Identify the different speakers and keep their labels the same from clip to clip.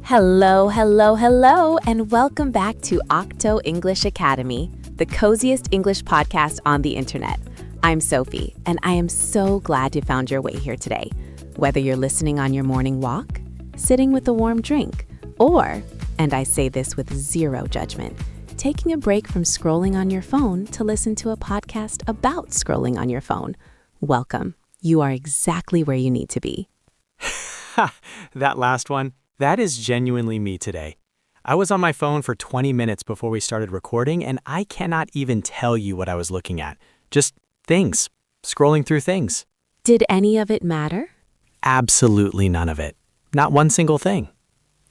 Speaker 1: Hello, hello, hello, and welcome back to Octo English Academy, the coziest English podcast on the internet. I'm Sophie, and I am so glad you found your way here today. Whether you're listening on your morning walk, sitting with a warm drink, or, and I say this with zero judgment, taking a break from scrolling on your phone to listen to a podcast about scrolling on your phone. Welcome. You are exactly where you need to be.
Speaker 2: That last one, that is genuinely me today. I was on my phone for 20 minutes before we started recording, and I cannot even tell you what I was looking at. Just things, scrolling through things.
Speaker 1: Did any of it matter?
Speaker 2: Absolutely none of it. Not one single thing.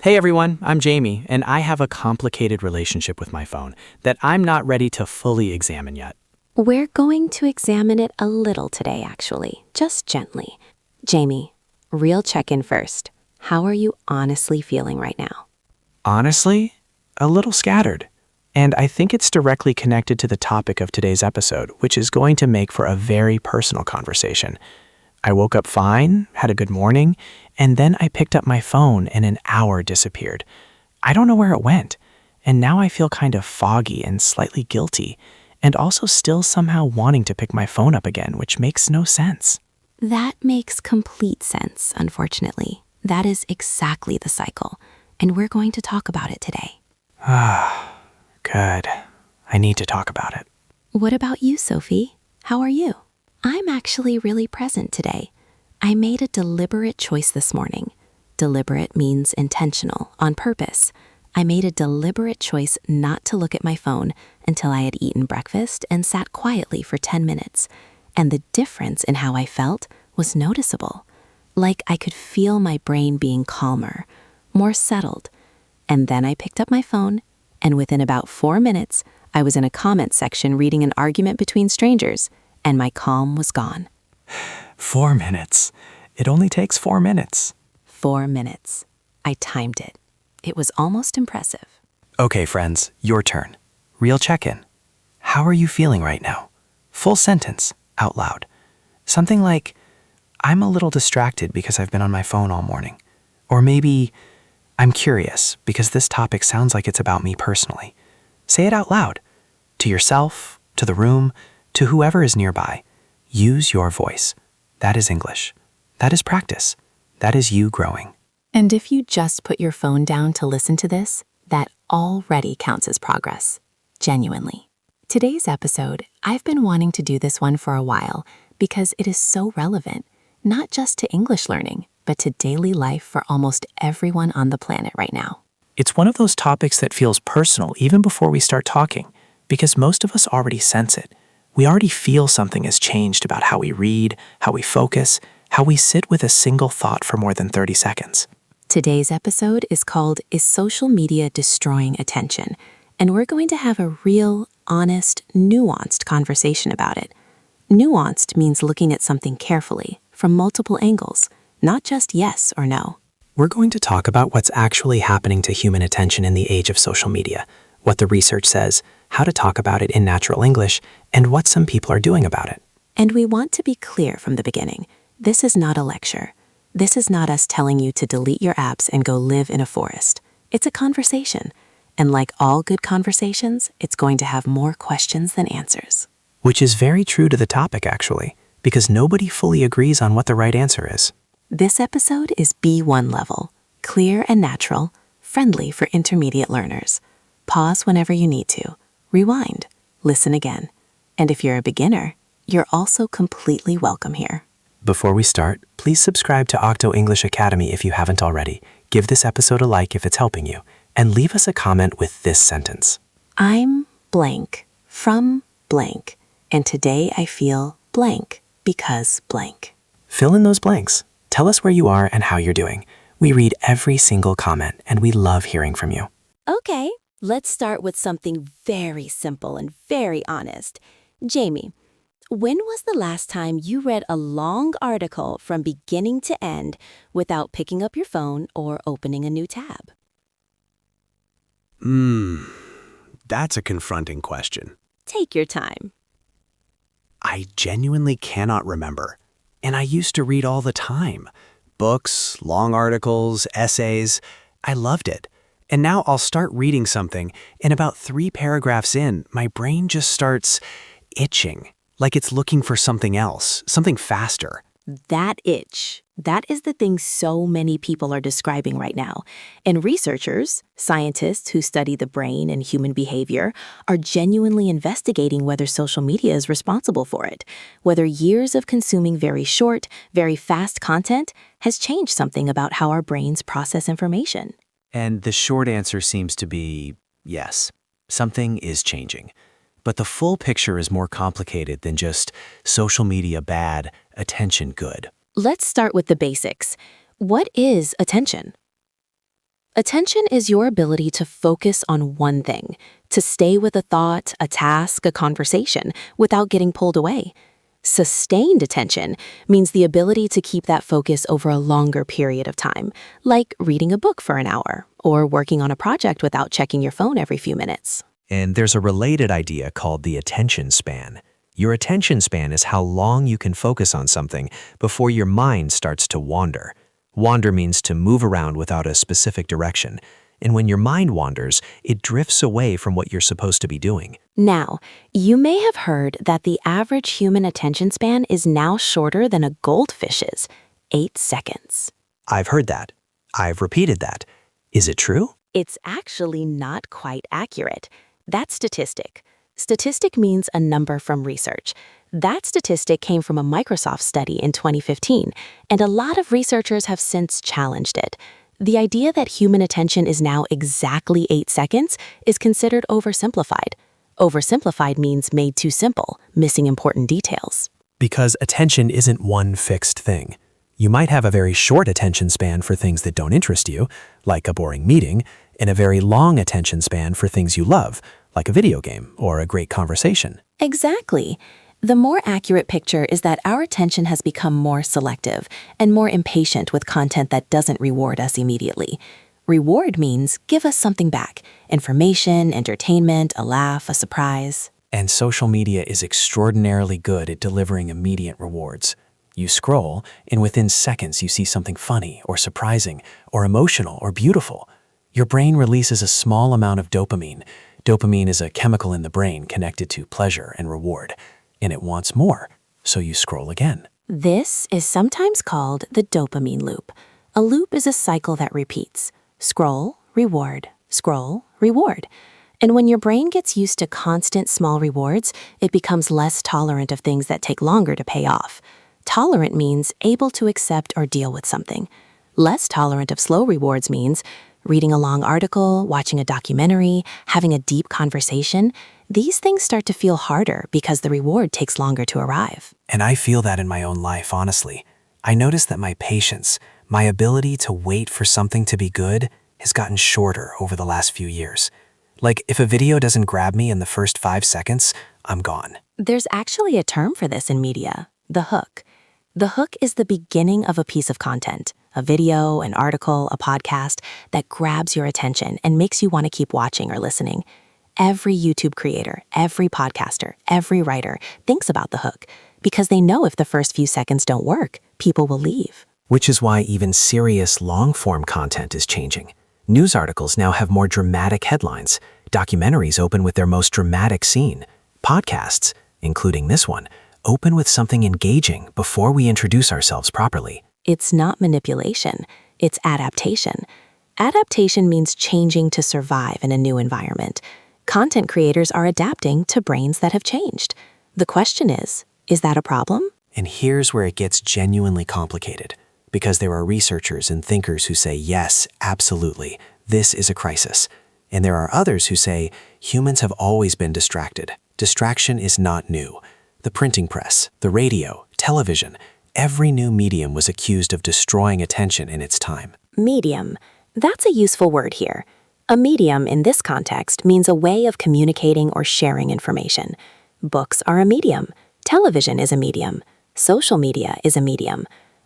Speaker 2: Hey everyone, I'm Jamie, and I have a complicated relationship with my phone that I'm not ready to fully examine yet.
Speaker 1: We're going to examine it a little today, actually, just gently. Jamie, real check-in first. How are you honestly feeling right now?
Speaker 2: Honestly, a little scattered. And I think it's directly connected to the topic of today's episode, which is going to make for a very personal conversation. I woke up fine, had a good morning, and then I picked up my phone and an hour disappeared. I don't know where it went, and now I feel kind of foggy and slightly guilty, and also still somehow wanting to pick my phone up again, which makes no sense.
Speaker 1: That makes complete sense, unfortunately. That is exactly the cycle, and we're going to talk about it today.
Speaker 2: Good. I need to talk about it.
Speaker 1: What about you, Sophie? How are you? I'm actually really present today. I made a deliberate choice this morning. Deliberate means intentional, on purpose. I made a deliberate choice not to look at my phone until I had eaten breakfast and sat quietly for 10 minutes. And the difference in how I felt was noticeable. Like I could feel my brain being calmer, more settled. And then I picked up my phone, and within about 4 minutes, I was in a comment section reading an argument between strangers, and my calm was gone.
Speaker 2: 4 minutes. It only takes 4 minutes.
Speaker 1: 4 minutes. I timed it. It was almost impressive.
Speaker 2: Okay, friends, your turn. Real check-in. How are you feeling right now? Full sentence, out loud. Something like, I'm a little distracted because I've been on my phone all morning. Or maybe, I'm curious because this topic sounds like it's about me personally. Say it out loud. To yourself, to the room, to whoever is nearby. Use your voice. That is English. That is practice. That is you growing.
Speaker 1: And if you just put your phone down to listen to this, that already counts as progress. Genuinely. Today's episode, I've been wanting to do this one for a while because it is so relevant. Not just to English learning, but to daily life for almost everyone on the planet right now.
Speaker 2: It's one of those topics that feels personal even before we start talking, because most of us already sense it. We already feel something has changed about how we read, how we focus, how we sit with a single thought for more than 30 seconds.
Speaker 1: Today's episode is called Is Social Media Destroying Attention? And we're going to have a real, honest, nuanced conversation about it. Nuanced means looking at something carefully, from multiple angles, not just yes or no.
Speaker 2: We're going to talk about what's actually happening to human attention in the age of social media, what the research says, how to talk about it in natural English, and what some people are doing about it.
Speaker 1: And we want to be clear from the beginning. This is not a lecture. This is not us telling you to delete your apps and go live in a forest. It's a conversation. And like all good conversations, it's going to have more questions than answers.
Speaker 2: Which is very true to the topic, actually, because nobody fully agrees on what the right answer is.
Speaker 1: This episode is B1 level, clear and natural, friendly for intermediate learners. Pause whenever you need to, rewind, listen again. And if you're a beginner, you're also completely welcome here.
Speaker 2: Before we start, please subscribe to Octo English Academy if you haven't already. Give this episode a like if it's helping you, and leave us a comment with this sentence.
Speaker 1: I'm blank from blank, and today I feel blank because blank.
Speaker 2: Fill in those blanks. Tell us where you are and how you're doing. We read every single comment, and we love hearing from you.
Speaker 1: Okay, let's start with something very simple and very honest. Jamie, when was the last time you read a long article from beginning to end without picking up your phone or opening a new tab?
Speaker 3: That's a confronting question.
Speaker 1: Take your time.
Speaker 3: I genuinely cannot remember. And I used to read all the time. Books, long articles, essays. I loved it. And now I'll start reading something, and about 3 paragraphs in, my brain just starts itching, like it's looking for something else, something faster.
Speaker 1: That itch, that is the thing so many people are describing right now. And researchers, scientists who study the brain and human behavior, are genuinely investigating whether social media is responsible for it, whether years of consuming very short, very fast content has changed something about how our brains process information.
Speaker 2: And the short answer seems to be yes, something is changing. But the full picture is more complicated than just social media bad, attention good.
Speaker 1: Let's start with the basics. What is attention? Attention is your ability to focus on one thing, to stay with a thought, a task, a conversation, without getting pulled away. Sustained attention means the ability to keep that focus over a longer period of time, like reading a book for an hour or working on a project without checking your phone every few minutes.
Speaker 2: And there's a related idea called the attention span. Your attention span is how long you can focus on something before your mind starts to wander. Wander means to move around without a specific direction. And when your mind wanders, it drifts away from what you're supposed to be doing.
Speaker 1: Now, you may have heard that the average human attention span is now shorter than a goldfish's, 8 seconds.
Speaker 2: I've heard that. I've repeated that. Is it true?
Speaker 1: It's actually not quite accurate. That's statistic. Statistic means a number from research. That statistic came from a Microsoft study in 2015, and a lot of researchers have since challenged it. The idea that human attention is now exactly 8 seconds is considered oversimplified. Oversimplified means made too simple, missing important details.
Speaker 2: Because attention isn't one fixed thing. You might have a very short attention span for things that don't interest you, like a boring meeting, and a very long attention span for things you love, like a video game or a great conversation.
Speaker 1: Exactly. The more accurate picture is that our attention has become more selective and more impatient with content that doesn't reward us immediately. Reward means give us something back: information, entertainment, a laugh, a surprise.
Speaker 2: And social media is extraordinarily good at delivering immediate rewards. You scroll, and within seconds you see something funny or surprising or emotional or beautiful. Your brain releases a small amount of dopamine. Dopamine is a chemical in the brain connected to pleasure and reward, and it wants more, so you scroll again.
Speaker 1: This is sometimes called the dopamine loop. A loop is a cycle that repeats: scroll, reward, scroll, reward. And when your brain gets used to constant small rewards, it becomes less tolerant of things that take longer to pay off. Tolerant means able to accept or deal with something. Less tolerant of slow rewards means reading a long article, watching a documentary, having a deep conversation. These things start to feel harder because the reward takes longer to arrive.
Speaker 2: And I feel that in my own life, honestly. I notice that my patience, my ability to wait for something to be good, has gotten shorter over the last few years. Like, if a video doesn't grab me in the first 5 seconds, I'm gone.
Speaker 1: There's actually a term for this in media: the hook. The hook is the beginning of a piece of content, a video, an article, a podcast, that grabs your attention and makes you want to keep watching or listening. Every YouTube creator, every podcaster, every writer thinks about the hook because they know if the first few seconds don't work, people will leave.
Speaker 2: Which is why even serious long-form content is changing. News articles now have more dramatic headlines. Documentaries open with their most dramatic scene. Podcasts, including this one, open with something engaging before we introduce ourselves properly.
Speaker 1: It's not manipulation, it's adaptation. Adaptation means changing to survive in a new environment. Content creators are adapting to brains that have changed. The question is that a problem?
Speaker 2: And here's where it gets genuinely complicated, because there are researchers and thinkers who say, yes, absolutely, this is a crisis. And there are others who say, humans have always been distracted. Distraction is not new. The printing press, the radio, television, every new medium was accused of destroying attention in its time.
Speaker 1: Medium. That's a useful word here. A medium in this context means a way of communicating or sharing information. Books are a medium. Television is a medium. Social media is a medium.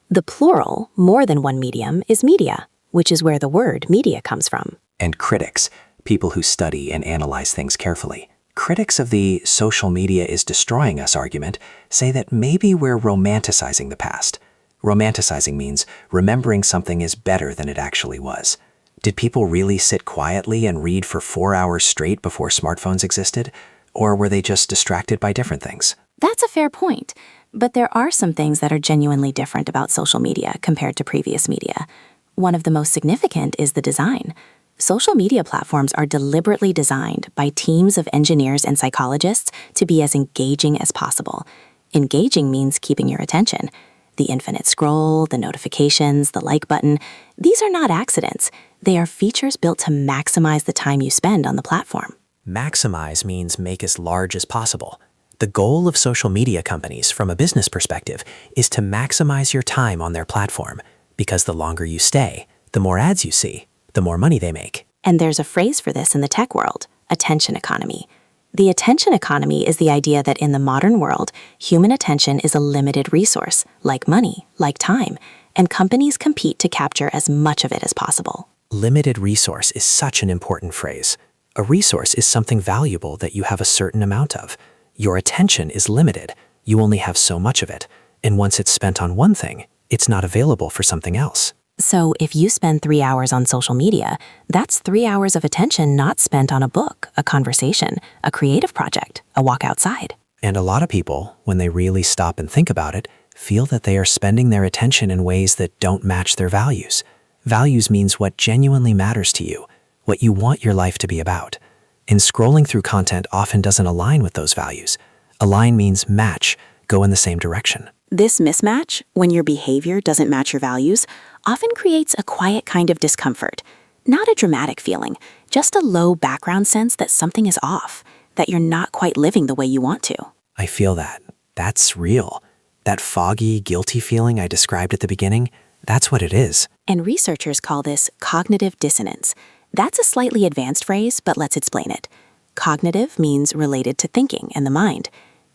Speaker 1: The plural, more than one medium, is media, which is where the word media comes from.
Speaker 2: And critics, people who study and analyze things carefully. Critics of the social media is destroying us argument say that maybe we're romanticizing the past. Romanticizing means remembering something is better than it actually was. Did people really sit quietly and read for 4 hours straight before smartphones existed? Or were they just distracted by different things?
Speaker 1: That's a fair point, but there are some things that are genuinely different about social media compared to previous media. One of the most significant is the design. Social media platforms are deliberately designed by teams of engineers and psychologists to be as engaging as possible. Engaging means keeping your attention. The infinite scroll, the notifications, the like button, these are not accidents. They are features built to maximize the time you spend on the platform.
Speaker 3: Maximize means make as large as possible. The goal of social media companies, from a business perspective, is to maximize your time on their platform, because the longer you stay, the more ads you see, the more money they make.
Speaker 1: And there's a phrase for this in the tech world: attention economy. The attention economy is the idea that in the modern world, human attention is a limited resource, like money, like time, and companies compete to capture as much of it as possible.
Speaker 3: Limited resource is such an important phrase. A resource is something valuable that you have a certain amount of. Your attention is limited. You only have so much of it. And once it's spent on one thing, it's not available for something else.
Speaker 1: So if you spend 3 hours on social media, that's 3 hours of attention not spent on a book, a conversation, a creative project, a walk outside.
Speaker 3: And a lot of people, when they really stop and think about it, feel that they are spending their attention in ways that don't match their values. Values means what genuinely matters to you, what you want your life to be about. And scrolling through content often doesn't align with those values. Align means match, go in the same direction.
Speaker 1: This mismatch, when your behavior doesn't match your values, often creates a quiet kind of discomfort. Not a dramatic feeling, just a low background sense that something is off, that you're not quite living the way you want to.
Speaker 3: I feel that. That's real. That foggy, guilty feeling I described at the beginning, that's what it is.
Speaker 1: And researchers call this cognitive dissonance. That's a slightly advanced phrase, but let's explain it. Cognitive means related to thinking and the mind.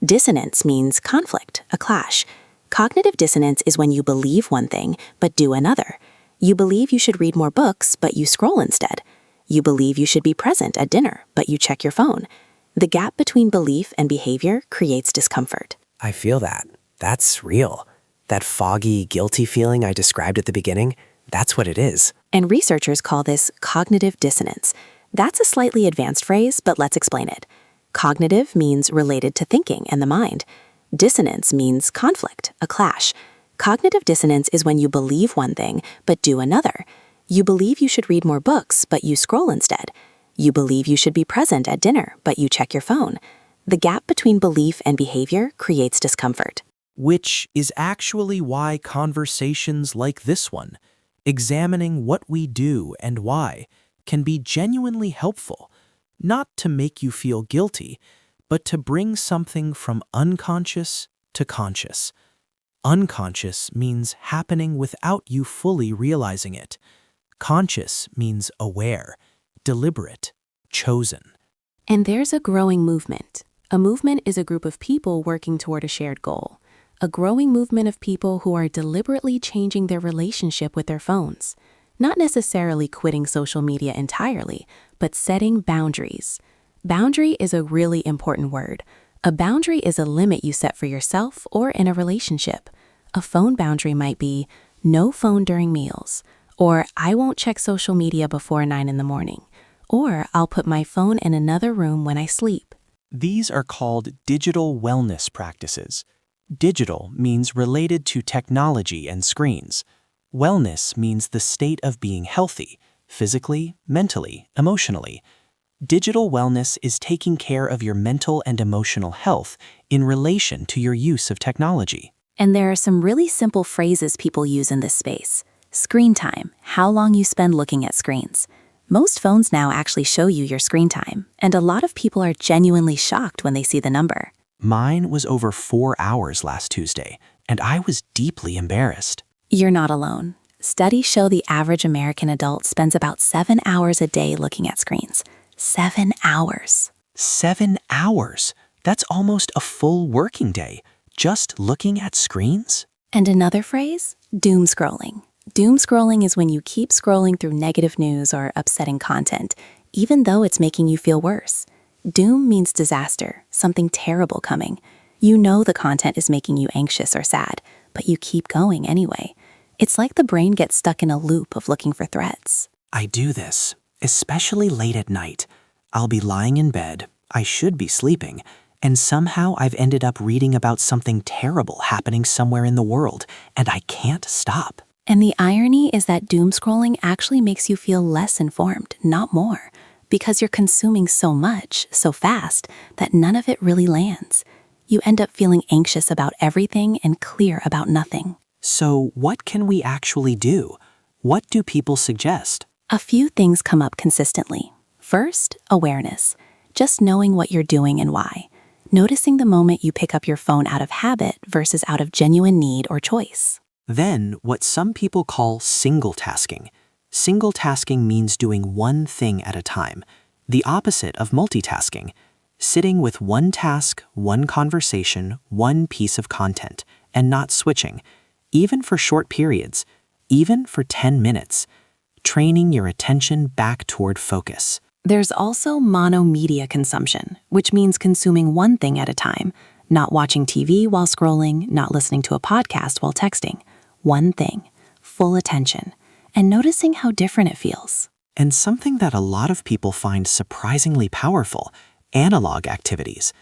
Speaker 1: Dissonance means conflict, a clash. Cognitive dissonance is when you believe one thing, but do another. You believe you should read more books, but you scroll instead. You believe you should be present at dinner, but you check your phone. The gap between belief and behavior creates discomfort.
Speaker 3: I feel that. That's real. That foggy, guilty feeling I described at the beginning, that's what it is.
Speaker 1: And researchers call this cognitive dissonance. That's a slightly advanced phrase, but let's explain it. Cognitive means related to thinking and the mind. Dissonance means conflict, a clash. Cognitive dissonance is when you believe one thing, but do another. You believe you should read more books, but you scroll instead. You believe you should be present at dinner, but you check your phone. The gap between belief and behavior creates discomfort.
Speaker 4: Which is actually why conversations like this one, examining what we do and why, can be genuinely helpful, not to make you feel guilty, but to bring something from unconscious to conscious. Unconscious means happening without you fully realizing it. Conscious means aware, deliberate, chosen.
Speaker 1: And there's a growing movement. A movement is a group of people working toward a shared goal. A growing movement of people who are deliberately changing their relationship with their phones. Not necessarily quitting social media entirely, but setting boundaries. Boundary is a really important word. A boundary is a limit you set for yourself or in a relationship. A phone boundary might be no phone during meals, or I won't check social media before 9 in the morning, or I'll put my phone in another room when I sleep.
Speaker 4: These are called digital wellness practices. Digital means related to technology and screens. Wellness means the state of being healthy, physically, mentally, emotionally. Digital wellness is taking care of your mental and emotional health in relation to your use of technology.
Speaker 1: And there are some really simple phrases people use in this space. Screen time, how long you spend looking at screens. Most phones now actually show you your screen time, and a lot of people are genuinely shocked when they see the number.
Speaker 4: Mine was over 4 hours last Tuesday, and I was deeply embarrassed.
Speaker 1: You're not alone. Studies show the average American adult spends about 7 hours a day looking at screens. 7 hours.
Speaker 4: 7 hours? That's almost a full working day, just looking at screens?
Speaker 1: And another phrase? Doom scrolling. Doom scrolling is when you keep scrolling through negative news or upsetting content, even though it's making you feel worse. Doom means disaster, something terrible coming. You know the content is making you anxious or sad, but you keep going anyway. It's like the brain gets stuck in a loop of looking for threats.
Speaker 3: I do this, especially late at night. I'll be lying in bed, I should be sleeping, and somehow I've ended up reading about something terrible happening somewhere in the world, and I can't stop.
Speaker 1: And the irony is that doom scrolling actually makes you feel less informed, not more, because you're consuming so much, so fast, that none of it really lands. You end up feeling anxious about everything and clear about nothing.
Speaker 3: So what can we actually do? What do people suggest?
Speaker 1: A few things come up consistently. First, awareness. Just knowing what you're doing and why. Noticing the moment you pick up your phone out of habit versus out of genuine need or choice.
Speaker 3: Then, what some people call single tasking. Single tasking means doing one thing at a time, the opposite of multitasking. Sitting with one task, one conversation, one piece of content, and not switching, even for short periods, even for 10 minutes. Training your attention back toward focus.
Speaker 1: There's also monomedia consumption, which means consuming one thing at a time, not watching TV while scrolling, not listening to a podcast while texting. One thing, full attention, and noticing how different it feels.
Speaker 3: And something that a lot of people find surprisingly powerful, analog activities.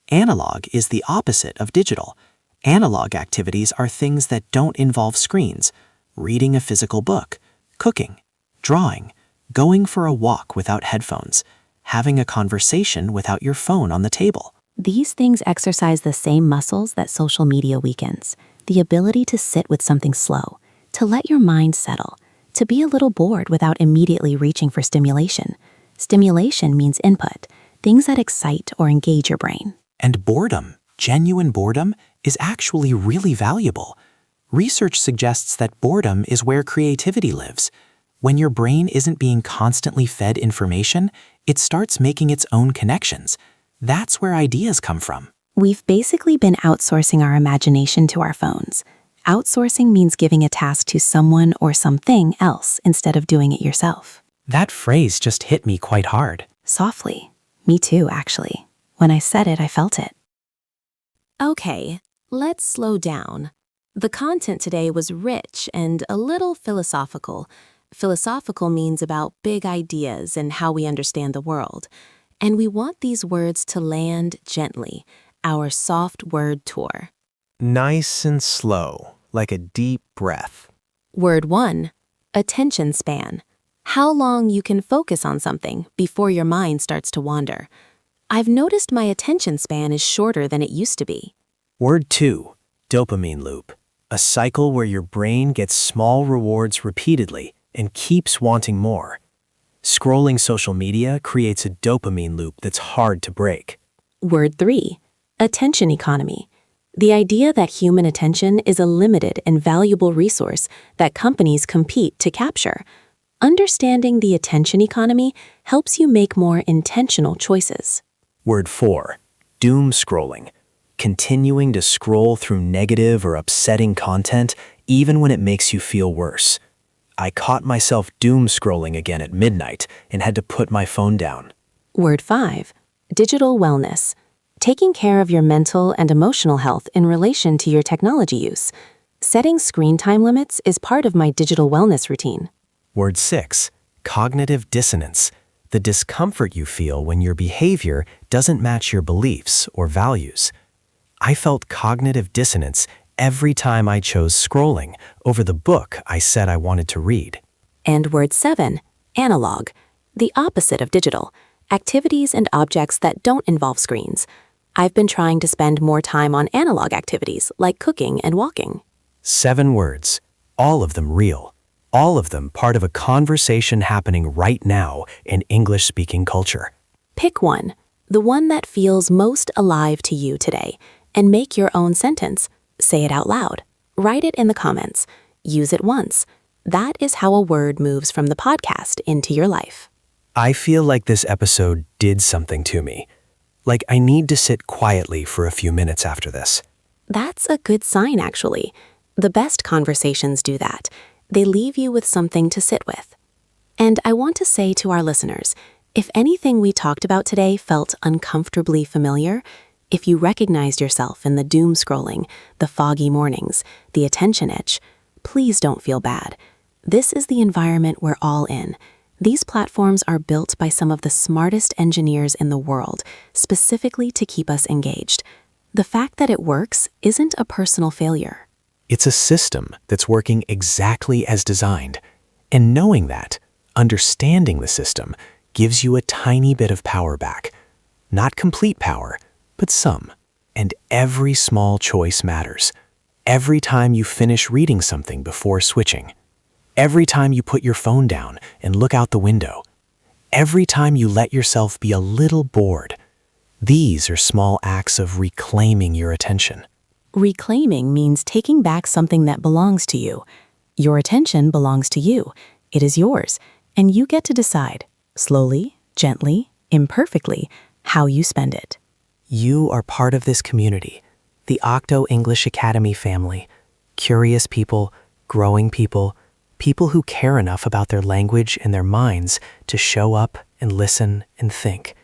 Speaker 3: Analog is the opposite of digital. Analog activities are things that don't involve screens. Reading a physical book, cooking, drawing, going for a walk without headphones, having a conversation without your phone on the table.
Speaker 1: These things exercise the same muscles that social media weakens. The ability to sit with something slow, to let your mind settle, to be a little bored without immediately reaching for stimulation. Stimulation means input, things that excite or engage your brain.
Speaker 3: And boredom, genuine boredom, is actually really valuable. Research suggests that boredom is where creativity lives. When your brain isn't being constantly fed information, it starts making its own connections. That's where ideas come from.
Speaker 1: We've basically been outsourcing our imagination to our phones. Outsourcing means giving a task to someone or something else instead of doing it yourself.
Speaker 3: That phrase just hit me quite hard.
Speaker 1: Softly. Me too, actually. When I said it, I felt it. Okay, let's slow down. The content today was rich and a little philosophical. Philosophical means about big ideas and how we understand the world. And we want these words to land gently, our soft word tour.
Speaker 4: Nice and slow, like a deep breath.
Speaker 1: Word 1, attention span. How long you can focus on something before your mind starts to wander. I've noticed my attention span is shorter than it used to be.
Speaker 4: Word 2, dopamine loop. A cycle where your brain gets small rewards repeatedly and keeps wanting more. Scrolling social media creates a dopamine loop that's hard to break.
Speaker 1: Word 3, attention economy. The idea that human attention is a limited and valuable resource that companies compete to capture. Understanding the attention economy helps you make more intentional choices.
Speaker 4: Word 4, doom scrolling. Continuing to scroll through negative or upsetting content even when it makes you feel worse. I caught myself doom scrolling again at midnight and had to put my phone down.
Speaker 1: Word 5, digital wellness. Taking care of your mental and emotional health in relation to your technology use. Setting screen time limits is part of my digital wellness routine.
Speaker 4: Word 6, cognitive dissonance. The discomfort you feel when your behavior doesn't match your beliefs or values. I felt cognitive dissonance every time I chose scrolling over the book I said I wanted to read.
Speaker 1: And word 7, analog. The opposite of digital. Activities and objects that don't involve screens. I've been trying to spend more time on analog activities like cooking and walking.
Speaker 4: 7 words, all of them real. All of them part of a conversation happening right now in English-speaking culture.
Speaker 1: Pick one, the one that feels most alive to you today, and make your own sentence. Say it out loud. Write it in the comments. Use it once. That is how a word moves from the podcast into your life.
Speaker 4: I feel like this episode did something to me. Like I need to sit quietly for a few minutes after this.
Speaker 1: That's a good sign, actually. The best conversations do that. They leave you with something to sit with. And I want to say to our listeners, if anything we talked about today felt uncomfortably familiar, if you recognized yourself in the doom scrolling, the foggy mornings, the attention itch, please don't feel bad. This is the environment we're all in. These platforms are built by some of the smartest engineers in the world, specifically to keep us engaged. The fact that it works isn't a personal failure.
Speaker 3: It's a system that's working exactly as designed. And knowing that, understanding the system, gives you a tiny bit of power back. Not complete power, but some. And every small choice matters. Every time you finish reading something before switching. Every time you put your phone down and look out the window. Every time you let yourself be a little bored. These are small acts of reclaiming your attention.
Speaker 1: Reclaiming means taking back something that belongs to you. Your attention belongs to you. It is yours, and you get to decide, slowly, gently, imperfectly, how you spend it.
Speaker 3: You are part of this community, the Octo English Academy family. Curious people, growing people, people who care enough about their language and their minds to show up and listen and think.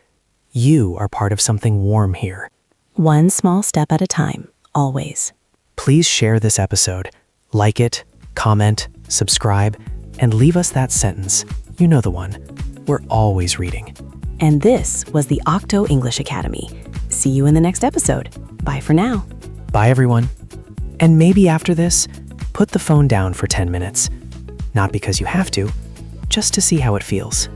Speaker 3: You are part of something warm here.
Speaker 1: One small step at a time, always.
Speaker 3: Please share this episode, like it, comment, subscribe, and leave us that sentence. You know the one. We're always reading.
Speaker 1: And this was the Octo English Academy. See you in the next episode. Bye for now.
Speaker 3: Bye, everyone. And maybe after this, put the phone down for 10 minutes. Not because you have to, just to see how it feels.